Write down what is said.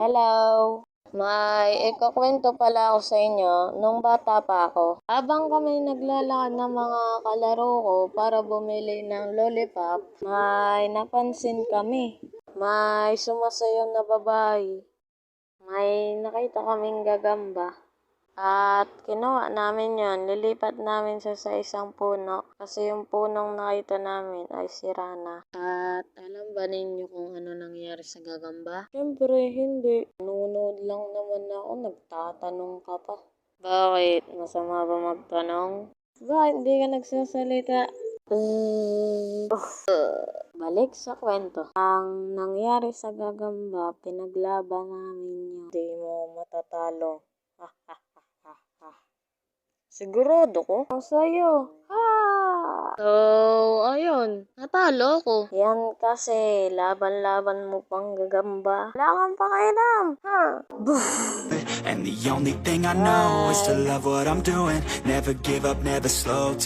Hello! May ikukwento pala ako sa inyo nung bata pa ako. Habang kami naglalakad ng mga kalaro ko para bumili ng lollipop, may napansin kami. May sumasayaw na babae. May nakita kaming gagamba. At kinuha namin yon, lilipat namin sa isang puno kasi yung punong nakita namin ay sira na. At alam ba ninyo kung ano nangyari sa gagamba? Siyempre hindi. Nanonood lang naman ako, nagtatanong ka pa. Bakit? Masama ba magtanong? Bakit hindi ka nagsasalita? Balik sa kwento. Ang nangyari sa gagamba, pinaglaban namin yun. Hindi mo matatalo. Sigurado ko. Ang sayo. So, ayun. Natalo ko. Yan kasi, laban-laban mo pang gagamba. Wala kang pakialam. And the only thing I know is to love what I'm doing. Never give up, never slow.